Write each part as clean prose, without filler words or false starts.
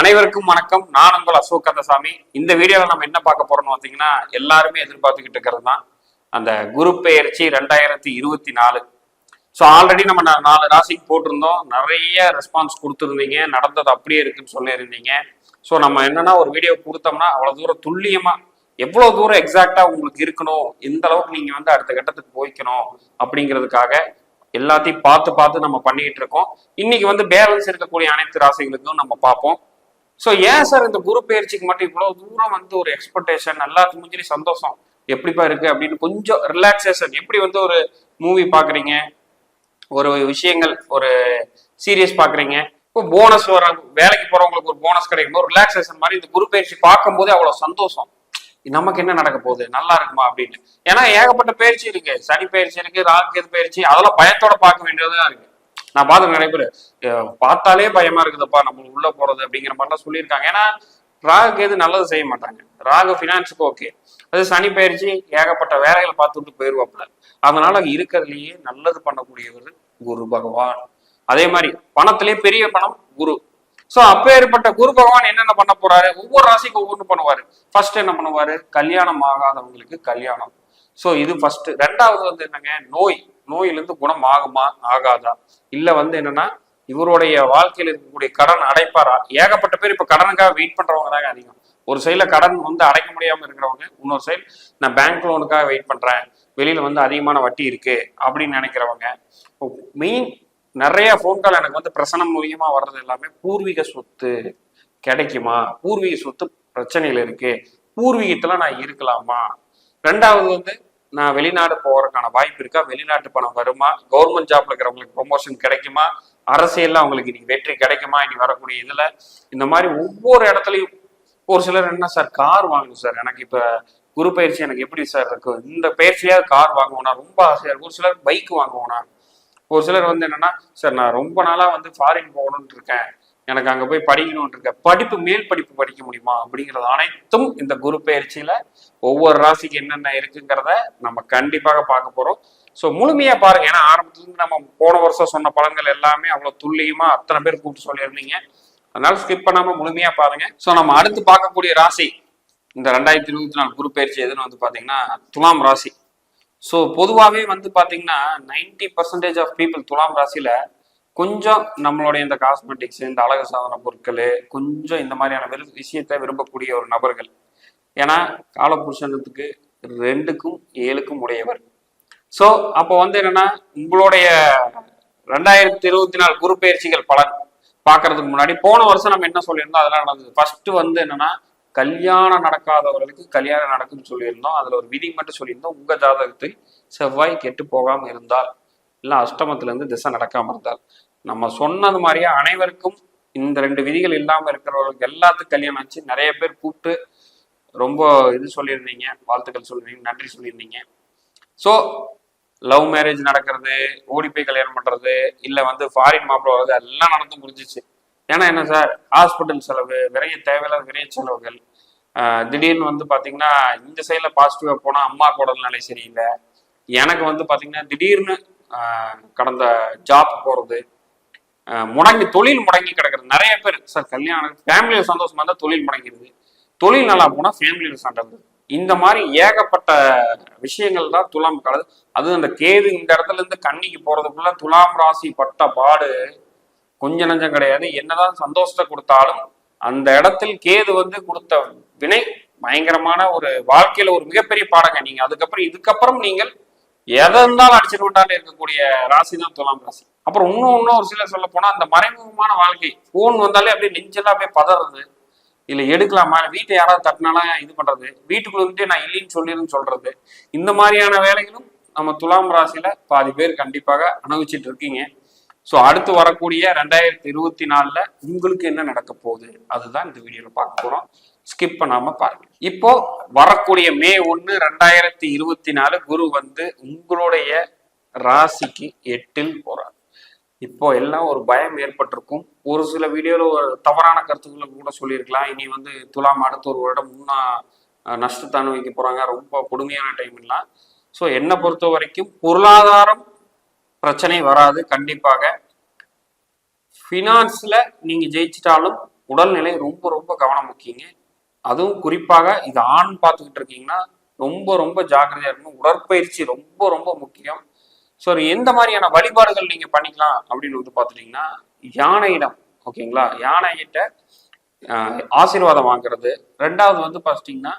அனைவருக்கும் வணக்கம். நான் உங்கள் அசோக் கந்தசாமி. இந்த வீடியோவில் நம்ம என்ன பார்க்க போறோம்னு பார்த்தீங்கன்னா, எல்லாருமே எதிர்பார்த்துக்கிட்டு இருக்கிறது தான் அந்த குரு பெயர்ச்சி 2024. ஸோ ஆல்ரெடி நம்ம 4 ராசிக்கு போட்டிருந்தோம். நிறைய ரெஸ்பான்ஸ் கொடுத்துருந்தீங்க. நடந்தது அப்படியே இருக்குன்னு சொல்லியிருந்தீங்க. ஸோ நம்ம என்னன்னா ஒரு வீடியோ கொடுத்தோம்னா அவ்வளோ தூரம் துல்லியமா எவ்வளோ தூரம் எக்ஸாக்டா உங்களுக்கு இருக்கணும், எந்த அளவுக்கு நீங்க வந்து அடுத்த கட்டத்துக்கு போய்க்கணும் அப்படிங்கிறதுக்காக எல்லாத்தையும் பார்த்து பார்த்து நம்ம பண்ணிட்டு இருக்கோம். இன்னைக்கு வந்து பேலன்ஸ் இருக்கக்கூடிய அனைத்து ராசிகளுக்கும் நம்ம பார்ப்போம். ஸோ ஏன் சார் இந்த குரு பயிற்சிக்கு மட்டும் இவ்வளவு தூரம் வந்து ஒரு எக்ஸ்பெக்டேஷன், எல்லாத்துக்கும் முடிஞ்சு சந்தோஷம் எப்படிப்பா இருக்கு அப்படின்னு கொஞ்சம் ரிலாக்ஸேஷன், எப்படி வந்து ஒரு மூவி பாக்குறீங்க, ஒரு விஷயங்கள், ஒரு சீரியஸ் பாக்குறீங்க, இப்போ போனஸ் வர வேலைக்கு போறவங்களுக்கு ஒரு போனஸ் கிடைக்கும் போது ரிலாக்ஸேஷன் மாதிரி இந்த குரு பயிற்சி பார்க்கும் போதே அவ்வளவு சந்தோஷம். நமக்கு என்ன நடக்க போகுது, நல்லா இருக்குமா அப்படின்னு. ஏன்னா ஏகப்பட்ட பயிற்சி இருக்கு, சனி பயிற்சி இருக்கு, ராகு பயிற்சி, அதெல்லாம் பயத்தோட பார்க்க வேண்டியதா இருக்கு. நான் பார்த்து நிறைய பேர் பார்த்தாலே பயமா இருக்குதுப்பா நம்ம உள்ள போறது அப்படிங்கிற மாதிரிலாம் சொல்லியிருக்காங்க. ஏன்னா ராகுக்கு எது நல்லது செய்ய மாட்டாங்க. ராகு ஃபினான்ஸுக்கு ஓகே, அது சனி பயிற்சி ஏகப்பட்ட வேலைகளை பார்த்துட்டு போயிடுவாப்புல. அதனால இருக்கிறதுலயே நல்லது பண்ணக்கூடியவர் குரு பகவான். அதே மாதிரி பணத்திலேயே பெரிய பணம் குரு. ஸோ அப்பேற்பட்ட குரு பகவான் என்னென்ன பண்ண போறாரு, ஒவ்வொரு ராசிக்கும் ஒவ்வொன்று பண்ணுவாரு. ஃபர்ஸ்ட் என்ன பண்ணுவாரு, கல்யாணம் ஆகாதவங்களுக்கு கல்யாணம். ஸோ இது ஃபர்ஸ்ட். ரெண்டாவது வந்து என்னங்க, நோயிலிருந்து குணம் ஆகுமா ஆகாதா, இல்ல வந்து என்னன்னா இவருடைய வாழ்க்கையில் இருக்கக்கூடிய கடன் அடைப்பாரா. ஏகப்பட்ட பேர் இப்ப கடனுக்காக வெயிட் பண்றவங்க தாங்க அதிகம். ஒரு சைட்ல கடன் வந்து அடைக்க முடியாம இருக்கிறவங்க, இன்னொரு சைடு நான் பேங்க் லோனுக்காக வெயிட் பண்றேன், வெளியில வந்து அதிகமான வட்டி இருக்கு அப்படின்னு நினைக்கிறவங்க. மெயின் நிறைய போன் கால் எனக்கு வந்து பிரசனம் மூலியமா வர்றது எல்லாமே பூர்வீக சொத்து கிடைக்குமா, பூர்வீக சொத்து பிரச்சனைகள் இருக்கு, பூர்வீகத்துல நான் இருக்கலாமா, ரெண்டாவது வந்து நான் வெளிநாடு போறதுக்கான வாய்ப்பு இருக்கா, வெளிநாட்டு பணம் வருமா, கவர்மெண்ட் ஜாப்ல இருக்கிறவங்களுக்கு ப்ரொமோஷன் கிடைக்குமா, அரசியல்ல அவங்களுக்கு இன்னைக்கு வெற்றி கிடைக்குமா, இனி வரக்கூடிய இதுல. இந்த மாதிரி ஒவ்வொரு இடத்துலயும் ஒரு சிலர் என்ன சார் கார் வாங்கணும் சார், எனக்கு இப்ப குரு பயிற்சி எனக்கு எப்படி சார் இருக்கு, இந்த பயிற்சியாவது கார் வாங்குவோனா ரொம்ப ஆசையா இருக்கு. ஒரு சிலர் பைக் வாங்குவோனா, ஒரு சிலர் வந்து என்னன்னா சார் நான் ரொம்ப நாளா வந்து ஃபாரின் போகணும்னு இருக்கேன், எனக்கு அங்க போய் படிக்கணும்னு இருக்க, படிப்பு மேல் படிப்பு படிக்க முடியுமா அப்படிங்கிறது அனைத்தும் இந்த குரு பயிற்சியில ஒவ்வொரு ராசிக்கு என்னென்ன இருக்குங்கிறத நம்ம கண்டிப்பாக பார்க்க போறோம். ஸோ முழுமையா பாருங்க. ஏன்னா ஆரம்பத்துல இருந்து நம்ம போன வருஷம் சொன்ன பலன்கள் எல்லாமே அவ்வளவு துல்லியமா அத்தனை பேர் கூப்பிட்டு சொல்லியிருந்தீங்க. அதனால ஸ்கிப் பண்ணாம முழுமையா பாருங்க. ஸோ நம்ம அடுத்து பார்க்கக்கூடிய ராசி இந்த 2024 குரு பயிற்சி எதுன்னு வந்து பாத்தீங்கன்னா துலாம் ராசி. ஸோ பொதுவாகவே வந்து பாத்தீங்கன்னா 90% ஆஃப் பீப்புள் துலாம் ராசியில கொஞ்சம் நம்மளுடைய இந்த காஸ்மெட்டிக்ஸ், இந்த அழகு சாதன பொருட்கள், கொஞ்சம் இந்த மாதிரியான விஷயத்தை விரும்பக்கூடிய ஒரு நபர்கள். ஏன்னா காலபுருஷனத்துக்கு 2க்கும் 7க்கும் உடையவர். ஸோ அப்போ வந்து என்னன்னா உங்களுடைய 2024 குரு பயிற்சிகள் பலன் பார்க்கறதுக்கு முன்னாடி போன வருஷம் நம்ம என்ன சொல்லியிருந்தோம் அதெல்லாம் நடந்தது. ஃபர்ஸ்ட் வந்து என்னன்னா கல்யாணம் நடக்காதவர்களுக்கு கல்யாணம் நடக்கும்னு சொல்லியிருந்தோம். அதுல ஒரு விதி மட்டும் சொல்லியிருந்தோம், உங்க ஜாதகத்தில் செவ்வாய் கெட்டு போகாம இருந்தால், இல்லை அஷ்டமத்துல இருந்து திசை நடக்காம இருந்தால். நம்ம சொன்னது மாதிரியே அனைவருக்கும் இந்த 2 விதிகள் இல்லாம இருக்கிறவர்களுக்கு எல்லாத்துக்கும் கல்யாணம் ஆச்சு. நிறைய பேர் கூப்பிட்டு ரொம்ப இது சொல்லியிருந்தீங்க, வாழ்த்துக்கள் சொல்லியிருந்தீங்க, நன்றி சொல்லியிருந்தீங்க. ஸோ லவ் மேரேஜ் நடக்கிறது, ஓடி போய் கல்யாணம் பண்றது, இல்ல வந்து ஃபாரின் மாப்பிள்ள வர்றது எல்லாம் நடந்து முடிஞ்சிச்சு. ஏன்னா என்ன சார், ஹாஸ்பிட்டல் செலவு, தேவையில்லாத விரைய செலவுகள். திடீர்னு வந்து பாத்தீங்கன்னா இந்த சைட்ல பாசிட்டிவா போனா அம்மா கூட நிலை சரியில்லை. எனக்கு வந்து பாத்தீங்கன்னா திடீர்னு கடந்த ஜாப் போறது முடங்கி, தொழில் முடங்கி கிடக்குறது. நிறைய பேர் சார் கல்யாணம் ஃபேமிலியில சந்தோஷமா இருந்தா தொழில் முடங்கிடுது, தொழில் நல்லா போனா ஃபேமிலியில சண்டை வருது. இந்த மாதிரி ஏகப்பட்ட விஷயங்கள் தான் துலாம் கலது. அதுவும் அந்த கேது இந்த இடத்துல இருந்து கன்னிக்கு போறதுக்குள்ள துலாம் ராசி பட்ட பாடு கொஞ்சம் நஞ்சம் கிடையாது. என்னதான் சந்தோஷத்தை கொடுத்தாலும் அந்த இடத்தில் கேது வந்து கொடுத்த வினை பயங்கரமான ஒரு வாழ்க்கையில ஒரு மிகப்பெரிய பாடங்க. நீங்க இதுக்கப்புறம் நீங்கள் எதை இருந்தாலும் அடிச்சுட்டு விட்டாலே இருக்கக்கூடிய ராசி தான் துலாம் ராசி. அப்புறம் இன்னும் ஒரு சிலர் சொல்ல போனா அந்த மறைமுகமான வாழ்க்கை, போன் வந்தாலே அப்படியே நெஞ்செல்லாம் அப்படியே பதறது, இல்ல எடுக்கலாமா, வீட்டை யாராவது தட்டினாலும் இது பண்றது, வீட்டுக்குள்ள இருந்துட்டு நான் இல்லைன்னு சொல்லிருன்னு சொல்றது. இந்த மாதிரியான வேலைகளும் நம்ம துலாம் ராசியில பாதி பேர் கண்டிப்பாக அனுபவிச்சுட்டு இருக்கீங்க. ஸோ அடுத்து வரக்கூடிய 2024 உங்களுக்கு என்ன நடக்க போகுது அதுதான் இந்த வீடியோல பார்க்க போறோம். ஸ்கிப் பண்ணாம பாருங்க. இப்போ வரக்கூடிய மே 1, 2024 குரு வந்து உங்களுடைய ராசிக்கு 8ல் போறார். இப்போ எல்லாம் ஒரு பயம் ஏற்பட்டிருக்கும். ஒரு சில வீடியோல ஒரு தவறான கருத்துக்களை கூட சொல்லியிருக்கலாம். இனி வந்து துலாம் அடுத்த ஒரு வருடம் முன்னா நஷ்டத்தை அனுபவிக்க போறாங்க, ரொம்ப கொடுமையான டைம் எல்லாம். ஸோ என்னை பொறுத்த வரைக்கும் பொருளாதாரம் பிரச்சனை வராது. கண்டிப்பாக ஃபினான்ஸ்ல நீங்க ஜெயிச்சிட்டாலும் உடல்நிலை ரொம்ப ரொம்ப கவனம் முக்கியங்க. அதுவும் குறிப்பாக இது ஆண் பார்த்துக்கிட்டு இருக்கீங்கன்னா ரொம்ப ரொம்ப ஜாக்கிரதையா இருக்கணும். உடற்பயிற்சி ரொம்ப ரொம்ப முக்கியம். ஸோ எந்த மாதிரியான வழிபாடுகள் நீங்க பண்ணிக்கலாம் அப்படின்னு வந்து பார்த்துட்டீங்கன்னா, யானையிடம், ஓகேங்களா, யானைகிட்ட ஆசீர்வாதம் வாங்குறது. ரெண்டாவது வந்து பார்த்துட்டீங்கன்னா,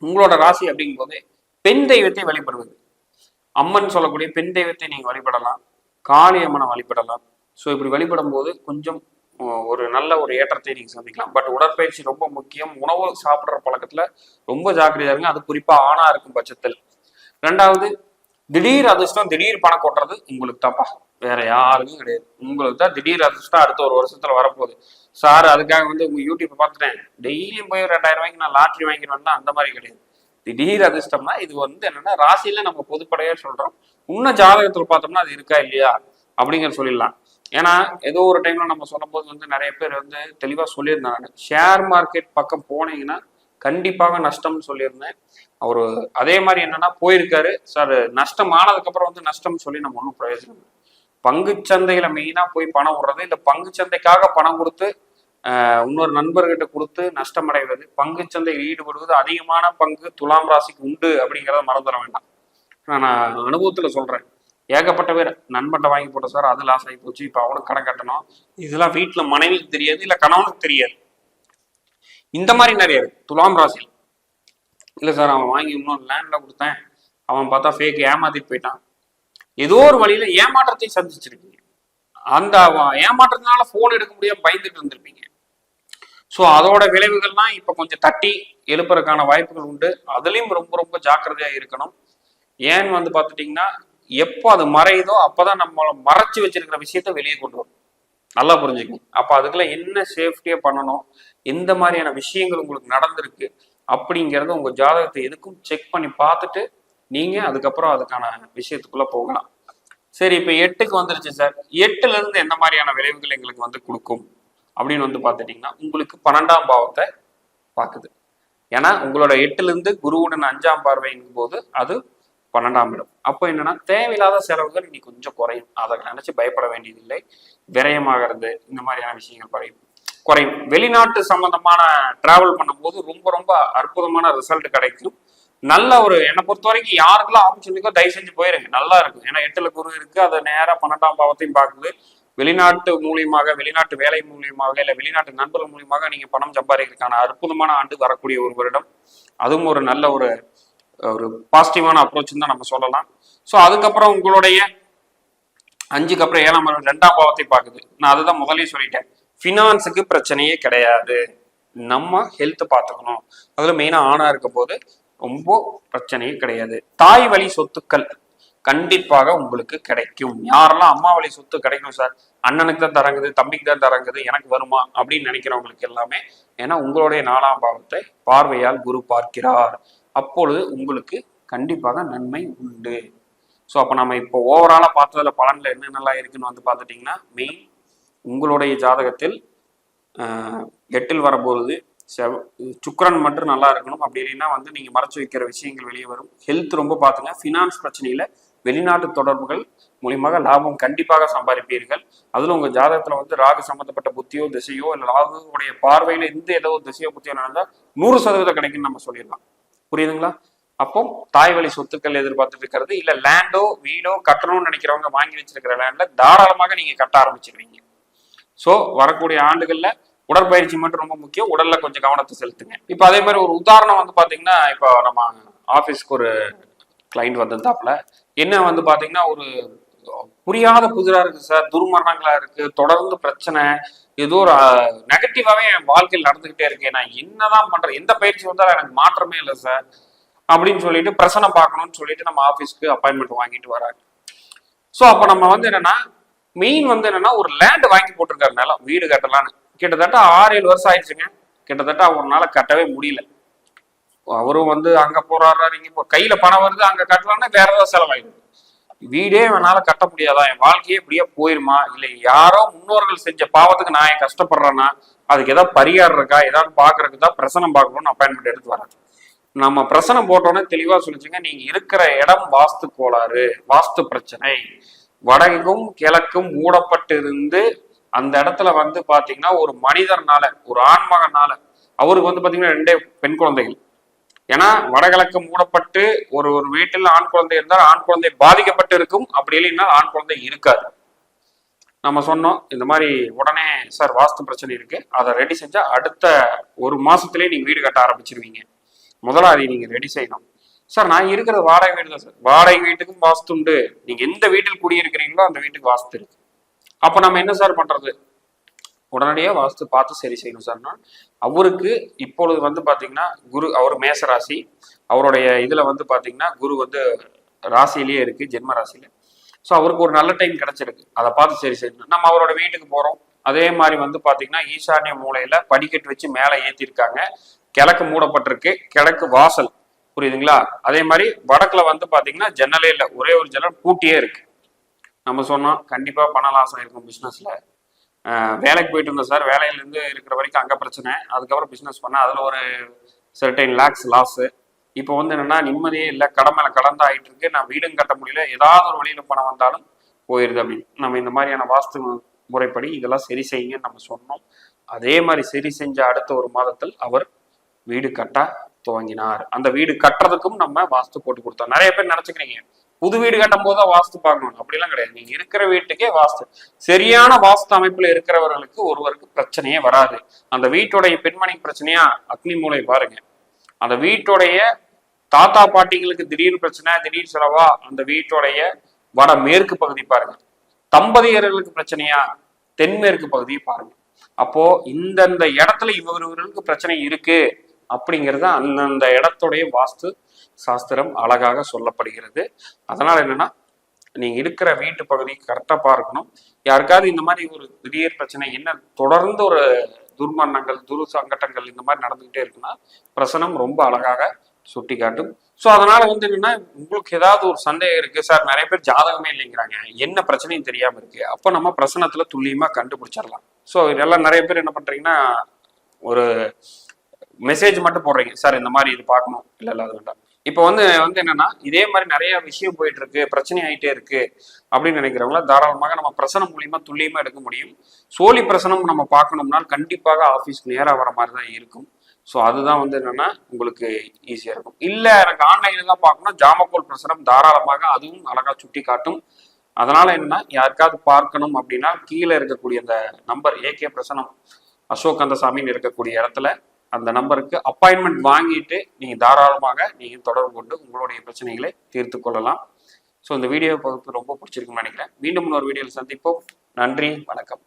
உங்களோட ராசி அப்படிங்கும் போது பெண் தெய்வத்தை வழிபடுவது. அம்மன் சொல்லக்கூடிய பெண் தெய்வத்தை நீங்க வழிபடலாம், காளி அம்மனை வழிபடலாம். ஸோ இப்படி வழிபடும் போது கொஞ்சம் ஒரு நல்ல ஒரு ஏற்றத்தை நீங்க சந்திக்கலாம். பட் உடற்பயிற்சி ரொம்ப முக்கியம். உணவு சாப்பிட்ற பழக்கத்துல ரொம்ப ஜாக்கிரதையா இருங்க. அது குறிப்பா ஆணா இருக்கும் பட்சத்தில். ரெண்டாவது, திடீர் அதிர்ஷ்டம், திடீர் பணம் கொட்டுறது உங்களுக்கு தான்ப்பா, வேற யாருக்கும் கிடையாது. உங்களுக்கு தான் திடீர் அதிர்ஷ்டம் அடுத்த ஒரு வருஷத்துல வரப்போகுது. சார் அதுக்காக வந்து உங்க யூடியூப் பார்த்துட்டேன் டெய்லியும் போய் 2000 ரூபாய்க்கு நான் லாட்ரி வாங்கிடுவேன்னா அந்த மாதிரி கிடையாது. திடீர் அதிர்ஷ்டம்னா இது வந்து என்னன்னா ராசியில நம்ம பொதுப்படையா சொல்றோம். இன்னும் ஜாதகத்துல பார்த்தோம்னா அது இருக்கா இல்லையா அப்படிங்கிற சொல்லிடலாம். ஏன்னா ஏதோ ஒரு டைம்ல நம்ம சொல்லும் போது வந்து நிறைய பேர் வந்து தெளிவா சொல்லியிருந்தாங்க, ஷேர் மார்க்கெட் பக்கம் போனீங்கன்னா கண்டிப்பாக நஷ்டம்னு சொல்லியிருந்தேன். அவரு அதே மாதிரி என்னன்னா போயிருக்காரு. சார் நஷ்டம் ஆனதுக்கு அப்புறம் வந்து நஷ்டம் சொல்லி நம்ம ஒன்றும் பிரயோஜனம். பங்கு சந்தையில மெயினா போய் பணம் விடுறது, இல்ல பங்கு சந்தைக்காக பணம் கொடுத்து இன்னொரு நண்பர்கிட்ட கொடுத்து நஷ்டம் அடைவது, பங்கு சந்தையில் ஈடுபடுவது அதிகமான பங்கு துலாம் ராசிக்கு உண்டு அப்படிங்கிறத மறந்துட வேண்டாம். நான் அனுபவத்துல சொல்றேன். ஏகப்பட்ட பேர் நண்பன்ட்ட வாங்கி போட்ட சார் அது லாஸ் ஆகி போச்சு, இப்ப அவனுக்கு கடன் கட்டணும், இதெல்லாம் வீட்டுல மனைவிக்கு தெரியாது, இல்ல கணவனுக்கு தெரியாது. இந்த மாதிரி நிறைய துலாம் ராசியில் இல்ல சார் அவன் வாங்கி இன்னொரு லேண்ட்ல கொடுத்தேன், அவன் பார்த்தா ஃபேக் ஏமாத்திட்டு போயிட்டான். ஏதோ ஒரு வழியில ஏமாற்றத்தை சந்திச்சிருக்கீங்க. அந்த ஏமாற்றத்தினால போன் எடுக்க முடியாம பயந்துட்டு இருந்திருப்பீங்க. ஸோ அதோட விளைவுகள்லாம் இப்ப கொஞ்சம் தட்டி எழுப்புறதுக்கான வாய்ப்புகள் உண்டு. அதுலயும் ரொம்ப ரொம்ப ஜாக்கிரதையா இருக்கணும். ஏன்னு வந்து பார்த்துட்டீங்கன்னா, எப்போ அது மறையுதோ அப்பதான் நம்மளை மறைச்சு வச்சிருக்கிற விஷயத்த வெளியே கொண்டு வரும். நல்லா புரிஞ்சுக்கணும். அப்ப அதுக்குள்ள என்ன சேஃப்டியா பண்ணணும், எந்த மாதிரியான விஷயங்கள் உங்களுக்கு நடந்திருக்கு அப்படிங்கிறத உங்க ஜாதகத்தை எதுக்கும் செக் பண்ணி பார்த்துட்டு நீங்க அதுக்கப்புறம் அதுக்கான விஷயத்துக்குள்ள போகலாம். சரி, இப்ப 8க்கு வந்துருச்சு சார். 8ல இருந்து எந்த மாதிரியான விளைவுகள் எங்களுக்கு வந்து கொடுக்கும் அப்படின்னு வந்து பார்த்துட்டீங்கன்னா, உங்களுக்கு 12ஆம் பாவத்தை பார்க்குது. ஏன்னா உங்களோட 8ல இருந்து குருவுடன் 5ஆம் பார்வையின் போது அது 12ஆம் இடம். அப்போ என்னன்னா தேவையில்லாத செலவுகள் இன்னைக்கு கொஞ்சம் குறையும். அதை நினைச்சு பயப்பட வேண்டியதில்லை. விரயமாகிறது இந்த மாதிரியான விஷயங்கள் குறையும். வெளிநாட்டு சம்பந்தமான டிராவல் பண்ணும்போது ரொம்ப ரொம்ப அற்புதமான ரிசல்ட் கிடைக்கும். நல்ல ஒரு, என்னை பொறுத்த வரைக்கும் யாருக்கெல்லாம் ஆப்பர்ச்சுனிட்டிக்கோ தயவு செஞ்சு போயிருங்க, நல்லா இருக்கும். ஏன்னா 8ல குரு இருக்கு, அதை நேரா 12ஆம் பாவத்தையும் பார்க்குது. வெளிநாட்டு மூலியமாக, வெளிநாட்டு வேலை மூலியமாக, இல்ல வெளிநாட்டு நண்பர்கள் மூலியமாக நீங்க பணம் சம்பாதிக்கிறதுக்கான அற்புதமான ஆண்டு வரக்கூடிய ஒரு வருடம். அதுவும் ஒரு நல்ல ஒரு பாசிட்டிவான அப்ரோச் தான் நம்ம சொல்லலாம். ஸோ அதுக்கப்புறம் உங்களுடைய 5க்கு அப்புறம் 7ஆம் இடம் 2ஆம் பாவத்தை பார்க்குது. நான் அதுதான் முதலே சொல்லிட்டேன், ஃபினான்ஸுக்கு பிரச்சனையே கிடையாது. நம்ம ஹெல்த் பார்த்துக்கணும். அதுல மெயினா ஆணா இருக்க போது ரொம்ப பிரச்சனையே கிடையாது. தாய் வழி சொத்துக்கள் கண்டிப்பாக உங்களுக்கு கிடைக்கும். யாரெல்லாம் அம்மா வழி சொத்து கிடைக்கும் சார், அண்ணனுக்கு தான் தரங்குது, தம்பிக்கு தான் தரங்குது, எனக்கு வருமா அப்படின்னு நினைக்கிறவங்களுக்கு எல்லாமே, ஏன்னா உங்களுடைய 4ஆம் பாவத்தை பார்வையால் குரு பார்க்கிறார். அப்பொழுது உங்களுக்கு கண்டிப்பாக நன்மை உண்டு. ஸோ அப்போ நம்ம இப்போ ஓவராலா பார்த்ததுல பலன்ல என்னென்னலாம் இருக்குன்னு வந்து பார்த்துட்டிங்கன்னா, மெயின் உங்களுடைய ஜாதகத்தில் 8ல் வரப்போகுது சுக்கிரன் மட்டும் நல்லா இருக்கணும். அப்படி இல்லைன்னா வந்து நீங்க மறைச்சு வைக்கிற விஷயங்கள் வெளியே வரும். ஹெல்த் ரொம்ப பார்த்துங்க. ஃபினான்ஸ் பிரச்சனையில வெளிநாட்டு தொடர்புகள் மூலியமாக லாபம் கண்டிப்பாக சம்பாதிப்பீர்கள். அதுல உங்க ஜாதகத்துல வந்து ராகு சம்பந்தப்பட்ட புத்தியோ திசையோ இல்லை ராகுடைய பார்வையில இந்த ஏதோ திசையோ புத்தியோ நடந்தா 100% கிடைக்குன்னு நம்ம சொல்லிடலாம். புரியுதுங்களா? அப்போ தாய் வழி சொத்துக்கள் எதிர்பார்த்துட்டு இருக்கிறது, இல்ல லேண்டோ வீடோ கட்டணும்னு நினைக்கிறவங்க வாங்கி வச்சிருக்கிற லேண்ட்ல தாராளமாக நீங்க கட்ட ஆரம்பிச்சிருவீங்க. ஸோ வரக்கூடிய ஆண்டுகள்ல உடற்பயிற்சி மட்டும் ரொம்ப முக்கியம். உடல்ல கொஞ்சம் கவனத்தை செலுத்துங்க. இப்போ அதே மாதிரி ஒரு உதாரணம் வந்து பாத்தீங்கன்னா, இப்போ நம்ம ஆபீஸ்க்கு ஒரு கிளைண்ட் வந்திருந்தாப்புல, என்ன வந்து பாத்தீங்கன்னா ஒரு புரியாத புதிரா இருக்கு சார், துர்மரணங்களா இருக்கு, தொடர்ந்து பிரச்சனை, ஏதோ ஒரு நெகட்டிவாவே என் வாழ்க்கையில் நடந்துகிட்டே இருக்கேன், நான் என்னதான் பண்றேன், எந்த பயிற்சி வந்தாலும் எனக்கு மாற்றமே இல்லை சார் அப்படின்னு சொல்லிட்டு பிரச்சனை பார்க்கணும்னு சொல்லிட்டு நம்ம ஆபீஸ்க்கு அப்பாயின்மெண்ட் வாங்கிட்டு வராங்க. ஸோ அப்போ நம்ம வந்து என்னன்னா மெயின் வந்து என்னன்னா ஒரு லேண்ட் வாங்கி போட்டிருக்காரு, நிலம் வீடு கட்டலான்னு. கிட்டத்தட்ட 6-7 வருஷம் ஆயிடுச்சுங்க. கிட்டத்தட்ட அவரால் கட்டவே முடியல. அவரும் வந்து அங்க போறாரு, இங்க கையில பணம் வருது, அங்க கட்டலாம்னா வேற ஏதாவது செலவாயிடுது. வீடே என்னால கட்ட முடியாதா, என் வாழ்க்கையே இப்படியே போயிருமா, இல்லை யாரோ முன்னோர்கள் செஞ்ச பாவத்துக்கு நான் ஏன் கஷ்டப்படுறேன்னா அதுக்கு ஏதாவது பரிகாரம் இருக்கா, ஏதாவது பாக்குறதுக்கு தான் பிரசனம் பார்க்கணும்னு அப்பாயின்மெண்ட் எடுத்து வராங்க. நம்ம பிரசனம் போட்டோன்னே தெளிவா சொல்லிச்சுங்க, நீங்க இருக்கிற இடம் வாஸ்து கோளாறு, வாஸ்து பிரச்சனை, வடக்கும் கிழக்கும் மூடப்பட்டு இருந்து அந்த இடத்துல வந்து பாத்தீங்கன்னா ஒரு மனிதர்னால, ஒரு ஆண்மகனால, அவருக்கு வந்து பாத்தீங்கன்னா 2 பெண் குழந்தைகள். ஏன்னா வடகிழக்கு மூடப்பட்டு ஒரு ஒரு வீட்டில் ஆண் குழந்தை இருந்தால் ஆண் குழந்தை பாதிக்கப்பட்டு இருக்கும், அப்படி இல்லைன்னா ஆண் குழந்தை இருக்காது. நம்ம சொன்னோம் இந்த மாதிரி உடனே சார் வாஸ்து பிரச்சனை இருக்கு, அதை ரெடி செஞ்சா அடுத்த ஒரு மாசத்துலயே நீங்க வீடு கட்ட ஆரம்பிச்சிருவீங்க. முதல்ல அதை நீங்க ரெடி செய்யணும். சார் நான் இருக்கிறது வாடகை வீடு தான் சார். வாடகை வீட்டுக்கும் வாஸ்து உண்டு. நீங்க எந்த வீட்டில் குடியிருக்கிறீங்களோ அந்த வீட்டுக்கு வாஸ்து இருக்கு. அப்ப நம்ம என்ன சார் பண்றது? உடனடியாக வாஸ்து பார்த்து சரி செய்யணும் சார்னா, அவருக்கு இப்பொழுது வந்து பாத்தீங்கன்னா குரு, அவர் மேச ராசி, அவருடைய இதுல வந்து பாத்தீங்கன்னா குரு வந்து ராசியிலேயே இருக்கு, ஜென்ம ராசியில. ஸோ அவருக்கு ஒரு நல்ல டைம் கிடைச்சிருக்கு, அதை பார்த்து சரி செய்யணும். நம்ம அவரோட வீட்டுக்கு போறோம். அதே மாதிரி வந்து பாத்தீங்கன்னா ஈசானிய மூலையில படிக்கட்டு வச்சு மேலே ஏற்றிருக்காங்க, கிழக்கு மூடப்பட்டிருக்கு, கிழக்கு வாசல், புரியுதுங்களா? அதே மாதிரி வடக்குல வந்து பாத்தீங்கன்னா ஜன்னலே இல்லை, ஒரே ஒரு ஜன்னல் பூட்டியே இருக்கு. நம்ம சொன்னோம் கண்டிப்பா பண லாசம் இருக்கும் பிசினஸ்ல. வேலைக்கு போயிட்டு இருந்தேன் சார், வேலையிலேருந்து இருக்கிற வரைக்கும் அங்கே பிரச்சனை, அதுக்கப்புறம் பிஸ்னஸ் பண்ணேன், அதில் ஒரு சர்டைன் லேக்ஸ் லாஸு. இப்போ வந்து என்னென்னா நிம்மதியே இல்லை, கடன் மேலே கடன் ஆகிட்டு இருக்கு, நான் வீடும் கட்ட முடியல, ஏதாவது ஒரு வழியில் பணம் வந்தாலும் போயிடுது அப்படின்னு. நம்ம இந்த மாதிரியான வாஸ்து முறைப்படி இதெல்லாம் சரி செய்யுங்கன்னு நம்ம சொன்னோம். அதே மாதிரி சரி செஞ்ச அடுத்த ஒரு மாதத்தில் அவர் வீடு கட்ட துவங்கினார். அந்த வீடு கட்டுறதுக்கும் நம்ம வாஸ்து போட்டு கொடுத்தோம். நிறைய பேர் நினைச்சுக்கிறீங்க புது வீடு கட்டும் போதுதான் வாஸ்து பார்க்கணும், அப்படிலாம் கிடையாது. நீங்க இருக்கிற வீட்டுக்கே வாஸ்து, சரியான வாஸ்து அமைப்புல இருக்கிறவர்களுக்கு ஒருவருக்கு பிரச்சனையே வராது. அந்த வீட்டுடைய பெண்மணி பிரச்சனையா அக்னி மூலை பாருங்க, அந்த வீட்டுடைய தாத்தா பாட்டிங்களுக்கு திடீர் பிரச்சனை, திடீர் செலவா அந்த வீட்டுடைய வட மேற்கு பகுதி பாருங்க, தம்பதியர்களுக்கு பிரச்சனையா தென்மேற்கு பகுதியை பாருங்க. அப்போ இந்தந்த இடத்துல இவர்களுக்கு பிரச்சனை இருக்கு அப்படிங்கிறது அந்தந்த இடத்துடைய வாஸ்து சாஸ்திரம் அழகாக சொல்லப்படுகிறது. அதனால என்னன்னா நீங்க இருக்கிற வீட்டு பகுதி கரெக்டா பார்க்கணும். யாருக்காவது இந்த மாதிரி ஒரு திடீர் பிரச்சனை, என்ன தொடர்ந்து ஒரு துர்மரணங்கள், துரு சங்கட்டங்கள் இந்த மாதிரி நடந்துகிட்டே இருக்குன்னா பிரசனம் ரொம்ப அழகாக சுட்டி காட்டும். ஸோ அதனால வந்து என்னன்னா உங்களுக்கு ஏதாவது ஒரு சந்தேகம் இருக்கு சார், நிறைய பேர் ஜாதகமே இல்லைங்கிறாங்க, என்ன பிரச்சனையும் தெரியாம இருக்கு, அப்போ நம்ம பிரசனத்துல துல்லியமா கண்டுபிடிச்சிடலாம். ஸோ இதெல்லாம் நிறைய பேர் என்ன பண்றீங்கன்னா ஒரு மெசேஜ் மட்டும் போடுறீங்க, சார் இந்த மாதிரி இது பார்க்கணும், இல்லை அது வேண்டாம். இப்போ வந்து என்னன்னா இதே மாதிரி நிறைய விஷயம் போயிட்டு இருக்கு, பிரச்சனை ஆகிட்டே இருக்கு அப்படின்னு நினைக்கிறவங்கள தாராளமாக நம்ம பிரசனம் மூலியமா துல்லியமா எடுக்க முடியும். சோழி பிரசனம் நம்ம பார்க்கணும்னா கண்டிப்பாக ஆஃபீஸ்க்கு நேராக வர மாதிரி தான் இருக்கும். ஸோ அதுதான் வந்து என்னன்னா உங்களுக்கு ஈஸியா இருக்கும். இல்லை எனக்கு ஆன்லைன்ல தான் பார்க்கணும், ஜாமக்கோல் பிரசனம் தாராளமாக அதுவும் அழகா சுட்டி காட்டும். அதனால என்னன்னா யாருக்காவது பார்க்கணும் அப்படின்னா கீழே இருக்கக்கூடிய அந்த நம்பர் ஏகே பிரசனம் அசோக் கந்தசாமின்னு இருக்கக்கூடிய இடத்துல அந்த நம்பருக்கு அப்பாயின்மெண்ட் வாங்கிட்டு நீங்க தாராளமாக நீங்க தொடர்பு கொண்டு உங்களுடைய பிரச்சனைகளை தீர்த்து கொள்ளலாம். ஸோ இந்த வீடியோ பகுப்பு ரொம்ப பிடிச்சிருக்குன்னு நினைக்கிறேன். மீண்டும் இன்னொரு வீடியோவில் சந்திப்போம். நன்றி, வணக்கம்.